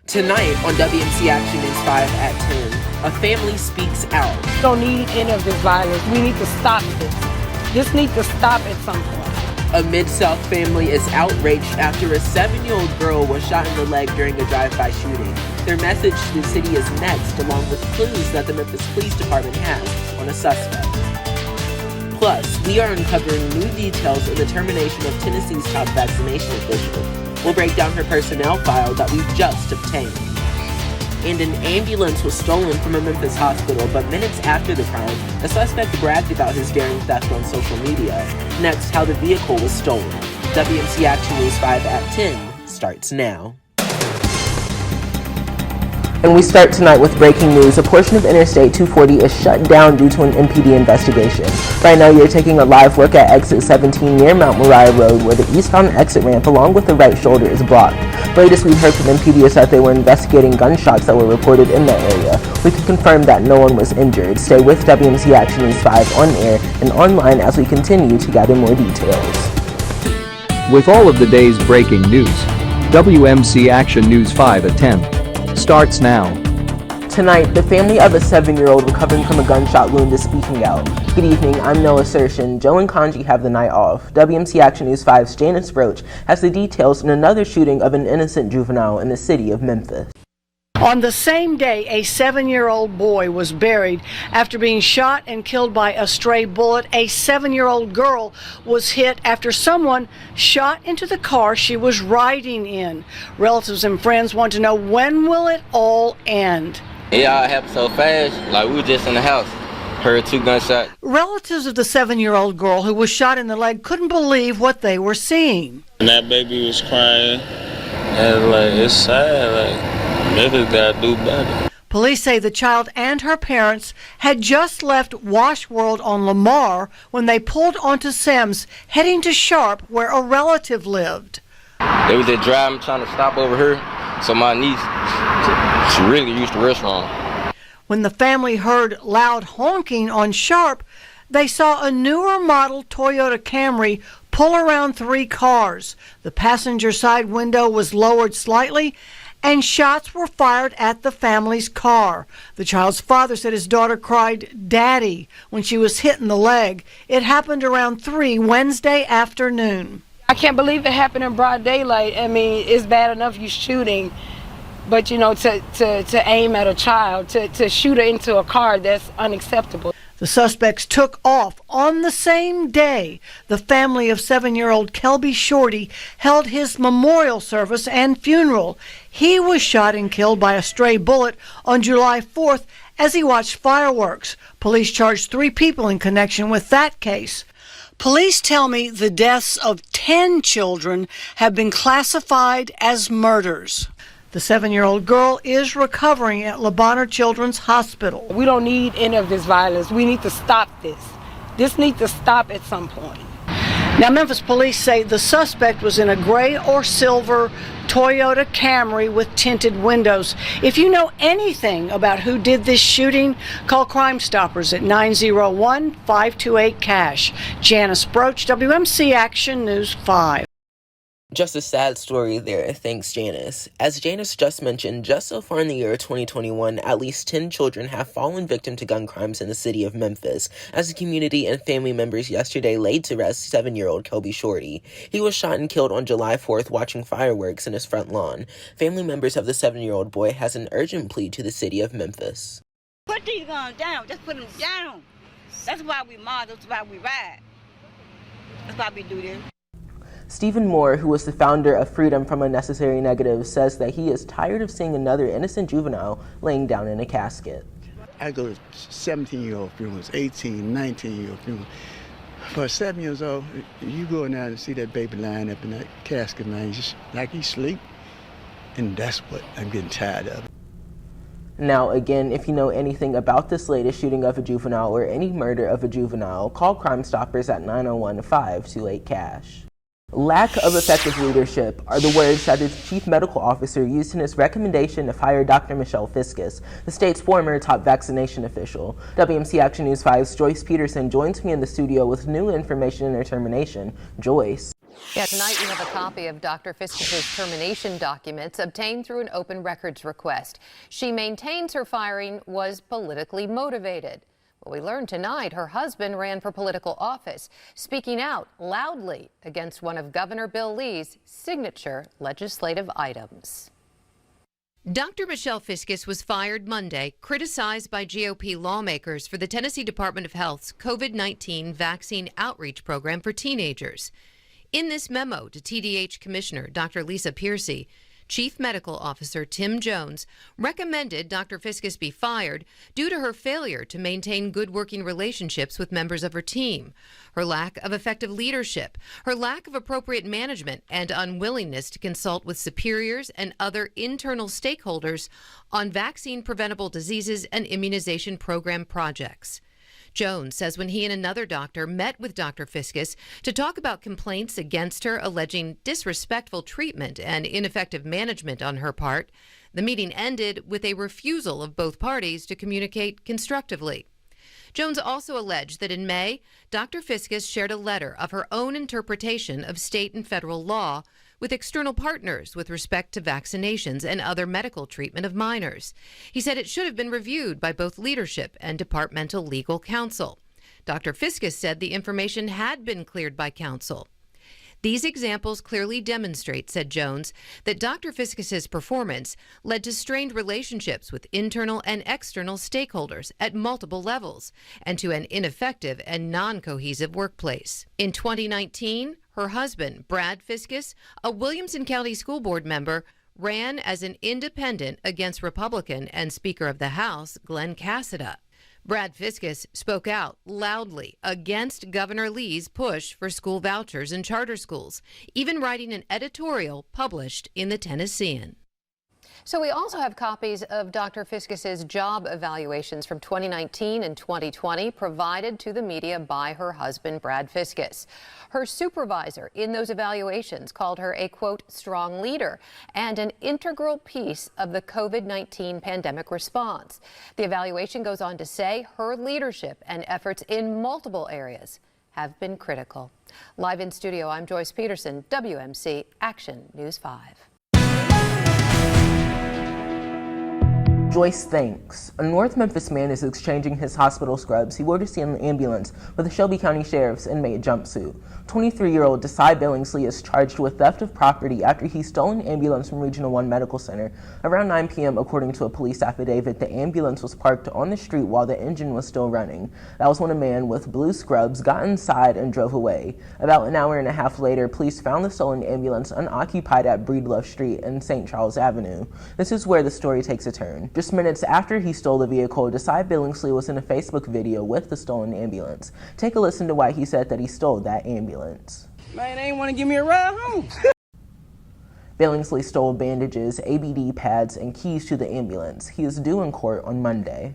Tonight on WMC Action News 5 at 10, a family speaks out. We don't need any of this violence. We need to stop this. This needs to stop at some point. A Mid-South family is outraged after a 7-year-old girl was shot in the leg during a drive-by shooting. Their message to the city is next, along with clues that the Memphis Police Department has on a suspect. Plus, we are uncovering new details in the termination of Tennessee's top vaccination official. We'll break down her personnel file that we've just obtained. And an ambulance was stolen from a Memphis hospital, but minutes after the crime, a suspect bragged about his daring theft on social media. Next, how the vehicle was stolen. WMC Action News 5 at 10 starts now. And we start tonight with breaking news. A portion of Interstate 240 is shut down due to an MPD investigation. Right now you're taking a live look at exit 17 near Mount Moriah Road, where the eastbound exit ramp along with the right shoulder is blocked. The latest we heard from MPD is that they were investigating gunshots that were reported in that area. We can confirm that no one was injured. Stay with WMC Action News 5 on air and online as we continue to gather more details. With all of the day's breaking news, WMC Action News 5 at 10 starts now. Tonight, the family of a 7-year-old recovering from a gunshot wound is speaking out. Good evening, I'm Noah Sershin. Joe and Kanji have the night off. WMC Action News 5's Janice Roach has the details in another shooting of an innocent juvenile in the city of Memphis. On the same day, a 7-year-old boy was buried after being shot and killed by a stray bullet. A 7-year-old girl was hit after someone shot into the car she was riding in. Relatives and friends want to know, when will it all end? It all happened so fast, like we were just in the house. Heard 2 gunshots. Relatives of the 7-year-old girl who was shot in the leg couldn't believe what they were seeing. And that baby was crying, and it's sad, Memphis gotta do better. Police say the child and her parents had just left Wash World on Lamar when they pulled onto Sims, heading to Sharp, where a relative lived. They was there driving, trying to stop over here, so my niece, she really used the restaurant. When the family heard loud honking on Sharp, they saw a newer model Toyota Camry pull around 3 cars. The passenger side window was lowered slightly, and shots were fired at the family's car. The child's father said his daughter cried, "Daddy," when she was hit in the leg. It happened around 3 Wednesday afternoon. I can't believe it happened in broad daylight. I mean, it's bad enough you shooting, but to aim at a child, to shoot her into a car, that's unacceptable. The suspects took off. On the same day, the family of 7-year-old Kelby Shorty held his memorial service and funeral. He was shot and killed by a stray bullet on July 4th as he watched fireworks. Police charged 3 people in connection with that case. Police tell me the deaths of 10 children have been classified as murders. The 7-year-old girl is recovering at Le Bonheur Children's Hospital. We don't need any of this violence. We need to stop this. This needs to stop at some point. Now, Memphis police say the suspect was in a gray or silver Toyota Camry with tinted windows. If you know anything about who did this shooting, call Crime Stoppers at 901-528-CASH. Janice Broach, WMC Action News 5. Just a sad story there, thanks Janice. As Janice just mentioned, just so far in the year 2021, at least 10 children have fallen victim to gun crimes in the city of Memphis, as the community and family members yesterday laid to rest 7-year-old Kelby Shorty. He was shot and killed on July 4th watching fireworks in his front lawn. Family members of the 7-year-old boy has an urgent plea to the city of Memphis. Put these guns down, just put them down. That's why we march, that's why we ride. That's why we do this. Stephen Moore, who was the founder of Freedom from Unnecessary Negatives, says that he is tired of seeing another innocent juvenile laying down in a casket. I go to 17-year-old funerals, 18, 19-year-old funerals. For 7 years old, you go in there and see that baby lying up in that casket, man, just like he's asleep. And that's what I'm getting tired of. Now, again, if you know anything about this latest shooting of a juvenile or any murder of a juvenile, call Crime Stoppers at 901-528-CASH. Lack of effective leadership are the words that the chief medical officer used in his recommendation to fire Dr. Michelle Fiscus, the state's former top vaccination official. WMC Action News 5's Joyce Peterson joins me in the studio with new information in her termination. Joyce. Yeah, tonight we have a copy of Dr. Fiskus's termination documents obtained through an open records request. She maintains her firing was politically motivated. Well, we learned tonight her husband ran for political office, speaking out loudly against one of Governor Bill Lee's signature legislative items. Dr. Michelle Fiskus was fired Monday, criticized by GOP lawmakers for the Tennessee Department of Health's COVID-19 vaccine outreach program for teenagers. In this memo to TDH Commissioner Dr. Lisa Piercy, Chief Medical Officer Tim Jones recommended Dr. Fiskus be fired due to her failure to maintain good working relationships with members of her team, her lack of effective leadership, her lack of appropriate management, and unwillingness to consult with superiors and other internal stakeholders on vaccine-preventable diseases and immunization program projects. Jones says when he and another doctor met with Dr. Fiskus to talk about complaints against her alleging disrespectful treatment and ineffective management on her part, the meeting ended with a refusal of both parties to communicate constructively. Jones also alleged that in May, Dr. Fiskus shared a letter of her own interpretation of state and federal law with external partners with respect to vaccinations and other medical treatment of minors. He said it should have been reviewed by both leadership and departmental legal counsel. Dr. Fiskus said the information had been cleared by counsel. These examples clearly demonstrate, said Jones, that Dr. Fiskus's performance led to strained relationships with internal and external stakeholders at multiple levels and to an ineffective and non-cohesive workplace. In 2019, her husband, Brad Fiskus, a Williamson County School Board member, ran as an independent against Republican and Speaker of the House, Glenn Cassada. Brad Fiskus spoke out loudly against Governor Lee's push for school vouchers in charter schools, even writing an editorial published in the Tennessean. So we also have copies of Dr. Fiskus's job evaluations from 2019 and 2020 provided to the media by her husband, Brad Fiskus. Her supervisor in those evaluations called her a, quote, strong leader and an integral piece of the COVID-19 pandemic response. The evaluation goes on to say her leadership and efforts in multiple areas have been critical. Live in studio, I'm Joyce Peterson, WMC Action News 5. Joyce thinks. A North Memphis man is exchanging his hospital scrubs he wore to see in an ambulance with a Shelby County Sheriff's inmate jumpsuit. 23-year-old Desai Billingsley is charged with theft of property after he stole an ambulance from Regional 1 Medical Center. Around 9 p.m., according to a police affidavit, the ambulance was parked on the street while the engine was still running. That was when a man with blue scrubs got inside and drove away. About an hour and a half later, police found the stolen ambulance unoccupied at Breedlove Street and St. Charles Avenue. This is where the story takes a turn. Just minutes after he stole the vehicle, Desai Billingsley was in a Facebook video with the stolen ambulance. Take a listen to why he said that he stole that ambulance. Man, they ain't want to give me a ride home. Billingsley stole bandages, ABD pads, and keys to the ambulance. He is due in court on Monday.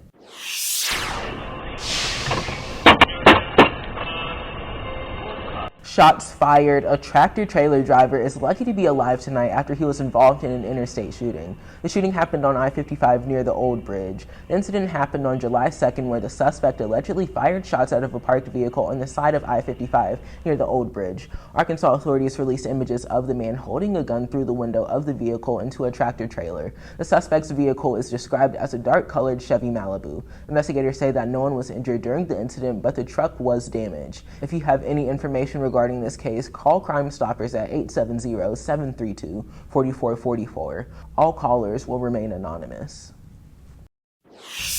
Shots fired. A tractor-trailer driver is lucky to be alive tonight after he was involved in an interstate shooting. The shooting happened on I-55 near the Old Bridge. The incident happened on July 2nd where the suspect allegedly fired shots out of a parked vehicle on the side of I-55 near the Old Bridge. Arkansas authorities released images of the man holding a gun through the window of the vehicle into a tractor-trailer. The suspect's vehicle is described as a dark-colored Chevy Malibu. Investigators say that no one was injured during the incident, but the truck was damaged. If you have any information regarding this case, call Crime Stoppers at 870-732-4444. All callers will remain anonymous.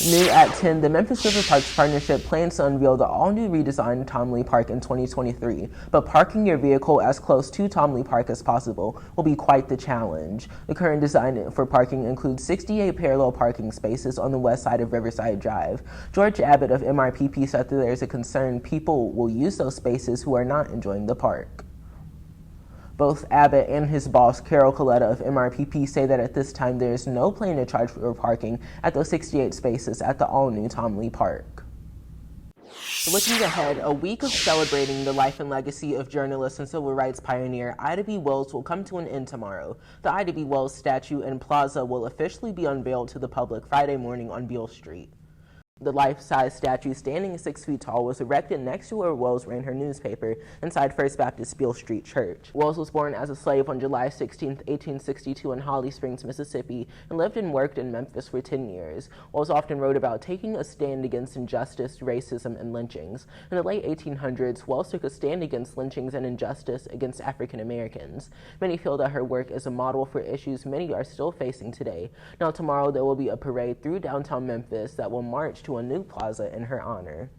New at 10, the Memphis River Parks Partnership plans to unveil the all-new redesigned Tom Lee Park in 2023, but parking your vehicle as close to Tom Lee Park as possible will be quite the challenge. The current design for parking includes 68 parallel parking spaces on the west side of Riverside Drive. George Abbott of MRPP said that there is a concern people will use those spaces who are not enjoying the park. Both Abbott and his boss, Carol Coletta of MRPP, say that at this time there is no plan to charge for parking at those 68 spaces at the all-new Tom Lee Park. Looking ahead, a week of celebrating the life and legacy of journalist and civil rights pioneer Ida B. Wells will come to an end tomorrow. The Ida B. Wells statue and plaza will officially be unveiled to the public Friday morning on Beale Street. The life-size statue, standing 6 feet tall, was erected next to where Wells ran her newspaper inside First Baptist Beale Street Church. Wells was born as a slave on July 16, 1862 in Holly Springs, Mississippi, and lived and worked in Memphis for 10 years. Wells often wrote about taking a stand against injustice, racism, and lynchings. In the late 1800s, Wells took a stand against lynchings and injustice against African Americans. Many feel that her work is a model for issues many are still facing today. Now tomorrow there will be a parade through downtown Memphis that will march to a new plaza in her honor.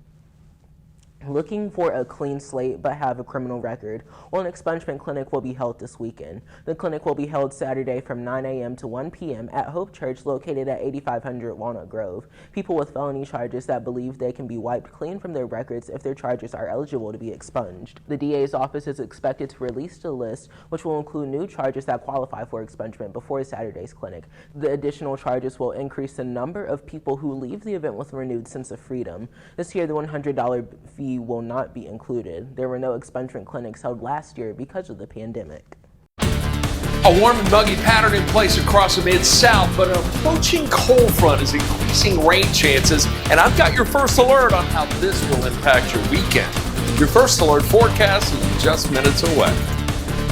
Looking for a clean slate but have a criminal record? Well, an expungement clinic will be held this weekend. The clinic will be held Saturday from 9 a.m. to 1 p.m. at Hope Church, located at 8500 Walnut Grove. People with felony charges that believe they can be wiped clean from their records if their charges are eligible to be expunged. The DA's office is expected to release the list, which will include new charges that qualify for expungement before Saturday's clinic. The additional charges will increase the number of people who leave the event with a renewed sense of freedom. This year, the $100 fee will not be included. There were no expungement clinics held last year because of the pandemic. A warm and muggy pattern in place across the Mid-South, but an approaching cold front is increasing rain chances, and I've got your first alert on how this will impact your weekend. Your first alert forecast is just minutes away.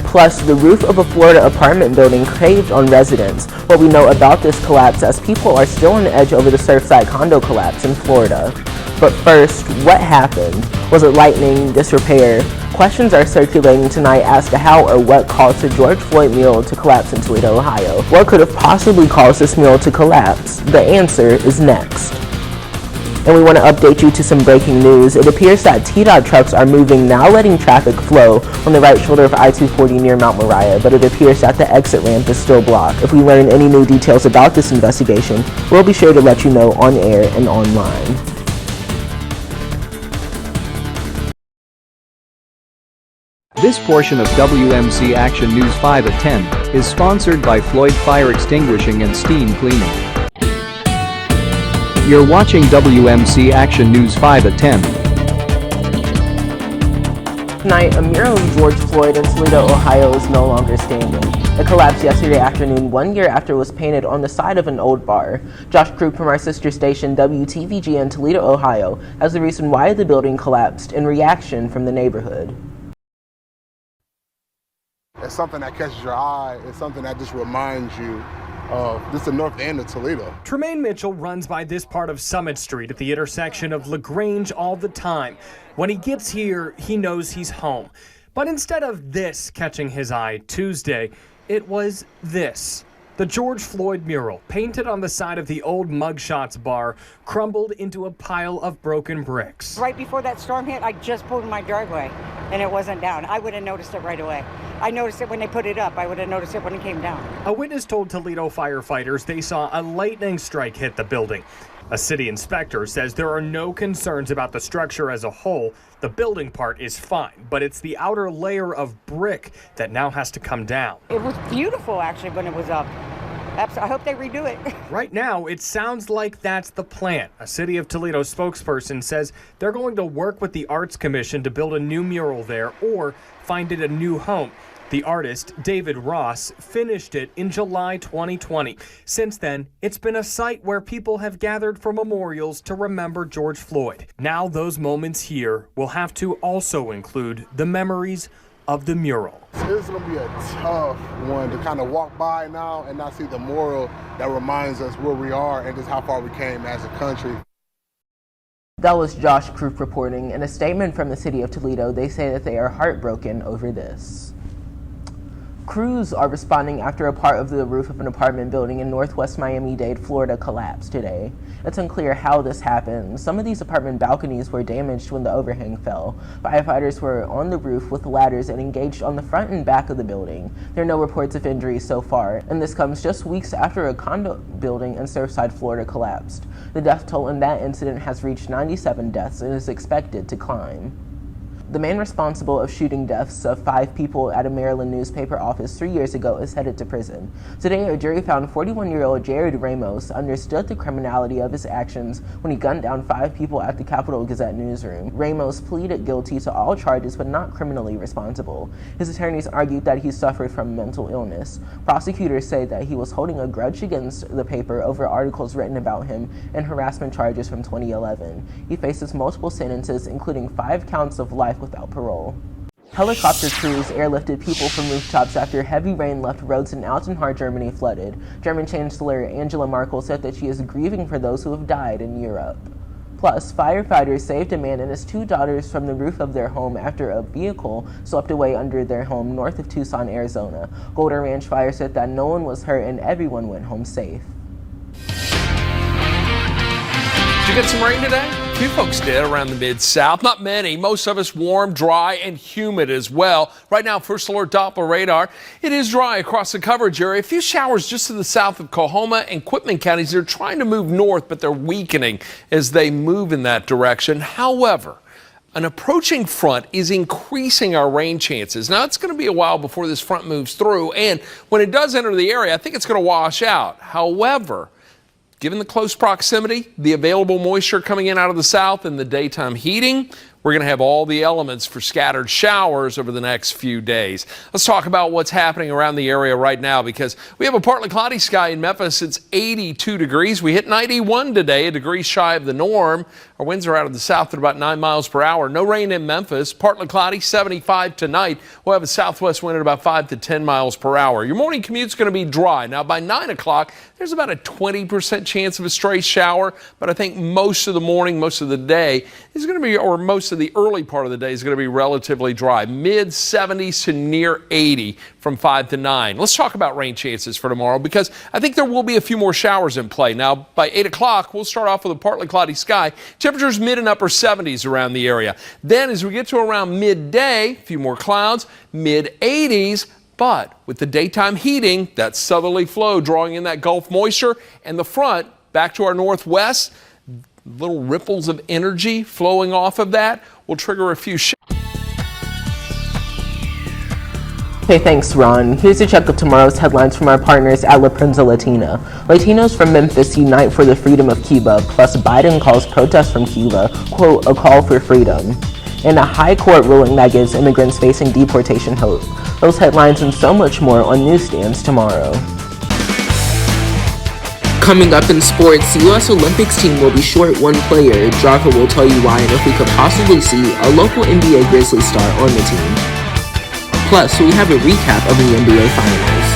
Plus, the roof of a Florida apartment building caved on residents. What we know about this collapse, as people are still on edge over the Surfside condo collapse in Florida. But first, what happened? Was it lightning, disrepair? Questions are circulating tonight as to how or what caused the George Floyd mural to collapse in Toledo, Ohio. What could have possibly caused this mural to collapse? The answer is next. And we want to update you to some breaking news. It appears that TDOT trucks are moving, now letting traffic flow on the right shoulder of I-240 near Mount Moriah, but it appears that the exit ramp is still blocked. If we learn any new details about this investigation, we'll be sure to let you know on air and online. This portion of WMC Action News 5 at 10 is sponsored by Floyd Fire Extinguishing and Steam Cleaning. You're watching WMC Action News 5 at 10. Tonight, a mural of George Floyd in Toledo, Ohio is no longer standing. It collapsed yesterday afternoon, 1 year after it was painted on the side of an old bar. Josh Krupp from our sister station WTVG in Toledo, Ohio, has the reason why the building collapsed in reaction from the neighborhood. It's something that catches your eye. It's something that just reminds you of just the north end of Toledo. Tremaine Mitchell runs by this part of Summit Street at the intersection of LaGrange all the time. When he gets here, he knows he's home. But instead of this catching his eye Tuesday, it was this. The George Floyd mural, painted on the side of the old Mugshots bar, crumbled into a pile of broken bricks. Right before that storm hit, I just pulled in my driveway, and it wasn't down. I would have noticed it right away. I noticed it when they put it up. I would have noticed it when it came down. A witness told Toledo firefighters they saw a lightning strike hit the building. A city inspector says there are no concerns about the structure as a whole. The building part is fine, but it's the outer layer of brick that now has to come down. It was beautiful, actually, when it was up. I hope they redo it. Right now, it sounds like that's the plan. A City of Toledo spokesperson says they're going to work with the Arts Commission to build a new mural there or find it a new home. The artist, David Ross, finished it in July 2020. Since then, it's been a site where people have gathered for memorials to remember George Floyd. Now those moments here will have to also include the memories of the mural. It's going to be a tough one to kind of walk by now and not see the mural that reminds us where we are and just how far we came as a country. That was Josh Krupp reporting. In a statement from the City of Toledo, they say that they are heartbroken over this. Crews are responding after a part of the roof of an apartment building in northwest Miami-Dade, Florida collapsed today. It's unclear how this happened. Some of these apartment balconies were damaged when the overhang fell. Firefighters were on the roof with ladders and engaged on the front and back of the building. There are no reports of injuries so far, and this comes just weeks after a condo building in Surfside, Florida collapsed. The death toll in that incident has reached 97 deaths and is expected to climb. The man responsible of shooting deaths of 5 people at a Maryland newspaper office 3 years ago is headed to prison. Today, a jury found 41-year-old Jared Ramos understood the criminality of his actions when he gunned down 5 people at the Capitol Gazette newsroom. Ramos pleaded guilty to all charges but not criminally responsible. His attorneys argued that he suffered from mental illness. Prosecutors say that he was holding a grudge against the paper over articles written about him and harassment charges from 2011. He faces multiple sentences, including 5 counts of life without parole. Helicopter crews airlifted people from rooftops after heavy rain left roads in Altenhar, Germany flooded. German Chancellor Angela Merkel said that she is grieving for those who have died in Europe. Plus, firefighters saved a man and his 2 daughters from the roof of their home after a vehicle swept away under their home north of Tucson, Arizona. Golden Ranch Fire said that no one was hurt and everyone went home safe. Did you get some rain today? A few folks did around the Mid-South. Not many. Most of us warm, dry, and humid as well. Right now, First Alert Doppler radar. It is dry across the coverage area. A few showers just to the south of Coahoma and Quitman counties. They're trying to move north, but they're weakening as they move in that direction. However, an approaching front is increasing our rain chances. Now, it's going to be a while before this front moves through, and when it does enter the area, I think it's going to wash out. However, given the close proximity, the available moisture coming in out of the south, and the daytime heating, we're going to have all the elements for scattered showers over the next few days. Let's talk about what's happening around the area right now, because we have a partly cloudy sky in Memphis. It's 82 degrees. We hit 91 today, a degree shy of the norm. Our winds are out of the south at about 9 miles per hour. No rain in Memphis. Partly cloudy, 75 tonight. We'll have a southwest wind at about 5 to 10 miles per hour. Your morning commute's going to be dry. Now, by 9 o'clock, there's about a 20% chance of a stray shower, but I think most of the morning, most of the day is going to be, or most of the early part of the day is going to be relatively dry. Mid 70s to near 80 from 5 to 9. Let's talk about rain chances for tomorrow, because I think there will be a few more showers in play. Now, by 8 o'clock, we'll start off with a partly cloudy sky. Temperatures mid and upper 70s around the area. Then as we get to around midday, a few more clouds, mid 80s. But with the daytime heating, that southerly flow drawing in that Gulf moisture, and the front back to our northwest, little ripples of energy flowing off of that will trigger a few showers. Hey, thanks, Ron. Here's a check of tomorrow's headlines from our partners at La Prensa Latina. Latinos from Memphis unite for the freedom of Cuba, plus Biden calls protests from Cuba, quote, a call for freedom. And a high court ruling that gives immigrants facing deportation hope. Those headlines and so much more on newsstands tomorrow. Coming up in sports, the U.S. Olympics team will be short one player. Java will tell you why and if we could possibly see a local NBA Grizzlies star on the team. Plus, we have a recap of the NBA Finals.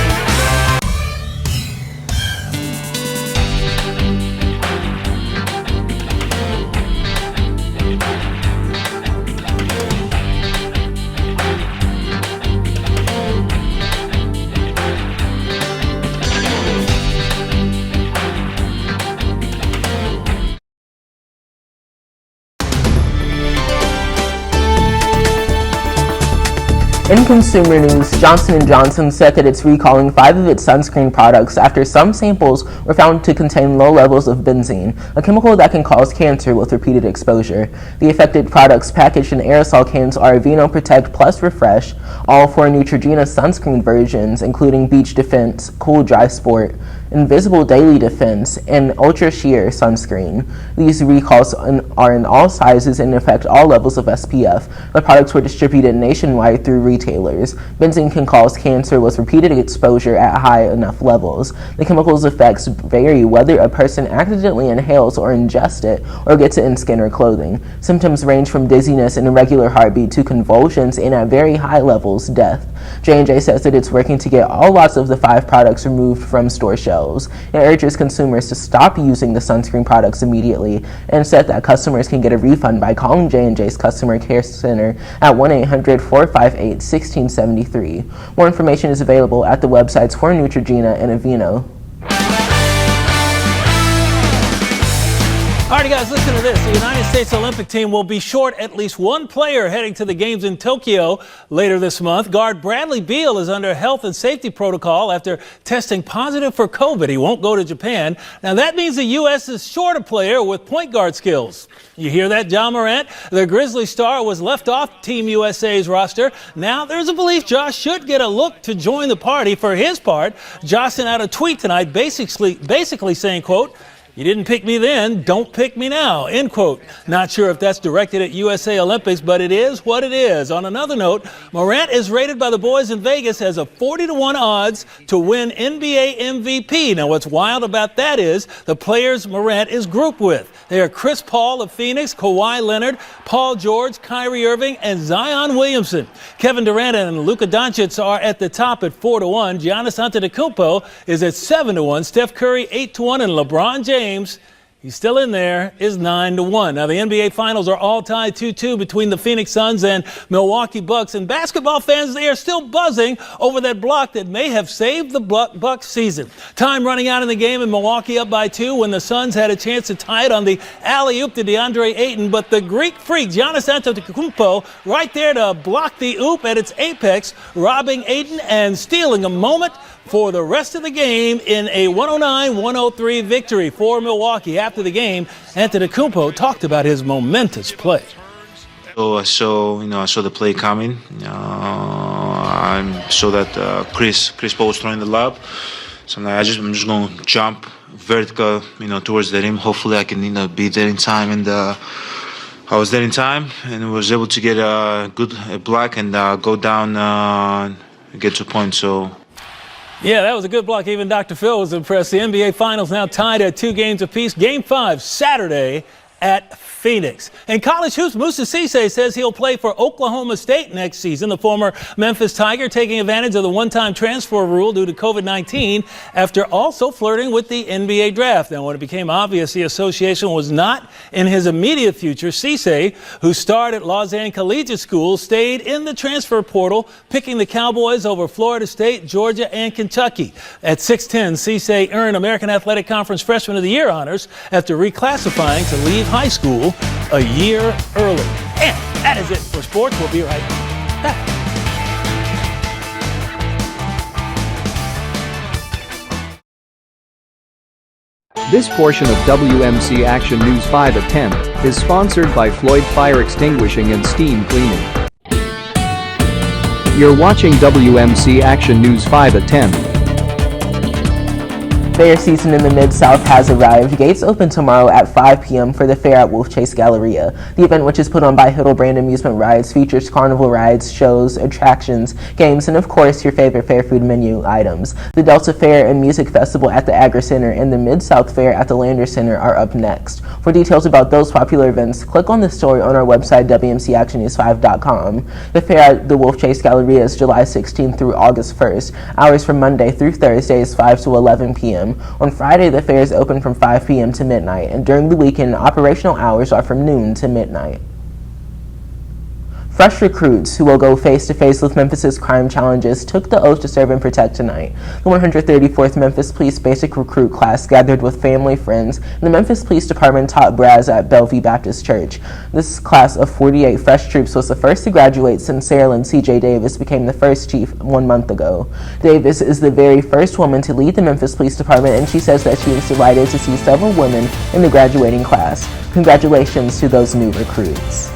In consumer news, Johnson & Johnson said that it's recalling 5 of its sunscreen products after some samples were found to contain low levels of benzene, a chemical that can cause cancer with repeated exposure. The affected products packaged in aerosol cans are Aveeno Protect Plus Refresh, all 4 Neutrogena sunscreen versions, including Beach Defense, Cool Dry Sport, Invisible Daily Defense, and Ultra Sheer sunscreen. These recalls are in all sizes and affect all levels of SPF. The products were distributed nationwide through retailers. Benzene can cause cancer with repeated exposure at high enough levels. The chemical's effects vary whether a person accidentally inhales or ingests it or gets it in skin or clothing. Symptoms range from dizziness and irregular heartbeat to convulsions and at very high levels, death. J&J says that it's working to get all lots of the 5 products removed from store shelves. It urges consumers to stop using the sunscreen products immediately and said that customers can get a refund by calling J&J's Customer Care Center at 1-800-458-1673. More information is available at the websites for Neutrogena and Aveeno. All right, guys, listen to this. The United States Olympic team will be short at least one player heading to the games in Tokyo later this month. Guard Bradley Beal is under health and safety protocol after testing positive for COVID. He won't go to Japan. Now, that means the U.S. is short a player with point guard skills. You hear that, John Morant? The Grizzly star was left off Team USA's roster. Now, there's a belief Josh should get a look to join the party. For his part, Josh sent out a tweet tonight basically saying, quote, "You didn't pick me then, don't pick me now," end quote. Not sure if that's directed at USA Olympics, but it is what it is. On another note, Morant is rated by the boys in Vegas as a 40-1 odds to win NBA MVP. Now, what's wild about that is the players Morant is grouped with. They are Chris Paul of Phoenix, Kawhi Leonard, Paul George, Kyrie Irving, and Zion Williamson. Kevin Durant and Luka Doncic are at the top at 4-1. Giannis Antetokounmpo is at 7-1. Steph Curry 8-1, and LeBron James, he's still in there, is 9-1. Now, the NBA Finals are all tied 2-2 between the Phoenix Suns and Milwaukee Bucks. And basketball fans, they are still buzzing over that block that may have saved the Bucks season. Time running out in the game, and Milwaukee up by 2 when the Suns had a chance to tie it on the alley-oop to DeAndre Ayton. But the Greek freak, Giannis Antetokounmpo, right there to block the oop at its apex, robbing Ayton and stealing a moment for the rest of the game in a 109-103 victory for Milwaukee. After the game, Antetokounmpo talked about his momentous play. So I saw the play coming. I saw that Chris Paul was throwing the lob. So I'm just going to jump vertical, towards the rim. Hopefully I can, be there in time. And I was there in time and was able to get a good block and go down, get to a point. So. Yeah, that was a good block. Even Dr. Phil was impressed. The NBA Finals now tied at 2 games apiece. Game 5 Saturday at Phoenix. In college hoops, Moussa Cisse says he'll play for Oklahoma State next season. The former Memphis Tiger taking advantage of the one-time transfer rule due to COVID-19 after also flirting with the NBA draft. Now, when it became obvious the association was not in his immediate future, Cisse, who starred at Lausanne Collegiate School, stayed in the transfer portal, picking the Cowboys over Florida State, Georgia, and Kentucky. At 6'10", Cisse earned American Athletic Conference Freshman of the Year honors after reclassifying to leave high school a year early. And that is it for sports. We'll be right back. This portion of WMC Action News 5 at 10 is sponsored by Floyd Fire Extinguishing and Steam Cleaning. You're watching WMC Action News 5 at 10. Fair season in the Mid-South has arrived. Gates open tomorrow at 5 p.m. for the fair at Wolf Chase Galleria. The event, which is put on by Hildebrand Amusement Rides, features carnival rides, shows, attractions, games, and of course your favorite fair food menu items. The Delta Fair and Music Festival at the Agri Center and the Mid-South Fair at the Lander Center are up next. For details about those popular events, click on the story on our website, WMCActionNews5.com. The fair at the Wolf Chase Galleria is July 16th through August 1st. Hours from Monday through Thursday is 5 to 11 p.m. On Friday, the fair is open from 5 p.m. to midnight, and during the weekend, operational hours are from noon to midnight. Fresh recruits who will go face-to-face with Memphis's crime challenges took the oath to serve and protect tonight. The 134th Memphis Police Basic Recruit class gathered with family, friends, and the Memphis Police Department taught brass at Bellevue Baptist Church. This class of 48 fresh troops was the first to graduate since Sarah Lynn C.J. Davis became the first chief 1 month ago. Davis is the very first woman to lead the Memphis Police Department, and she says that she is delighted to see several women in the graduating class. Congratulations to those new recruits.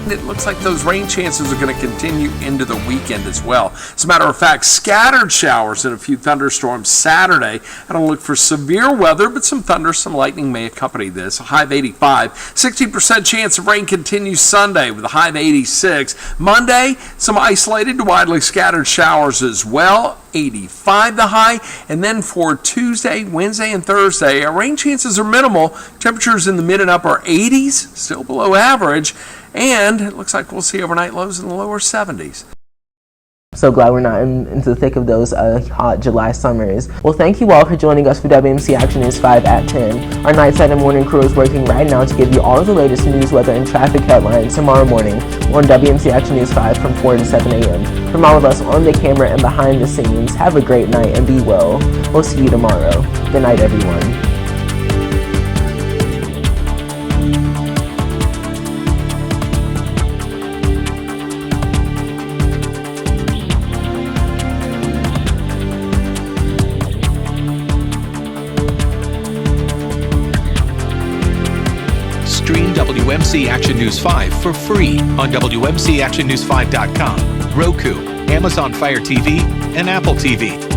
and it looks like those rain chances are going to continue into the weekend as well. As a matter of fact, scattered showers and a few thunderstorms Saturday. I don't look for severe weather, but some thunder, some lightning may accompany this. A high of 85. 60% chance of rain continues Sunday with a high of 86. Monday, some isolated to widely scattered showers as well. 85 the high. And then for Tuesday, Wednesday, and Thursday, our rain chances are minimal. Temperatures in the mid and upper 80s, still below average. And it looks like we'll see overnight lows in the lower 70s. So glad we're not into the thick of those hot July summers. Well, thank you all for joining us for WMC Action News 5 at 10. Our nightside and morning crew is working right now to give you all of the latest news, weather, and traffic headlines tomorrow morning on WMC Action News 5 from 4 to 7 a.m. From all of us on the camera and behind the scenes, have a great night and be well. We'll see you tomorrow. Good night, everyone. Stream WMC Action News 5 for free on WMCActionNews5.com, Roku, Amazon Fire TV, and Apple TV.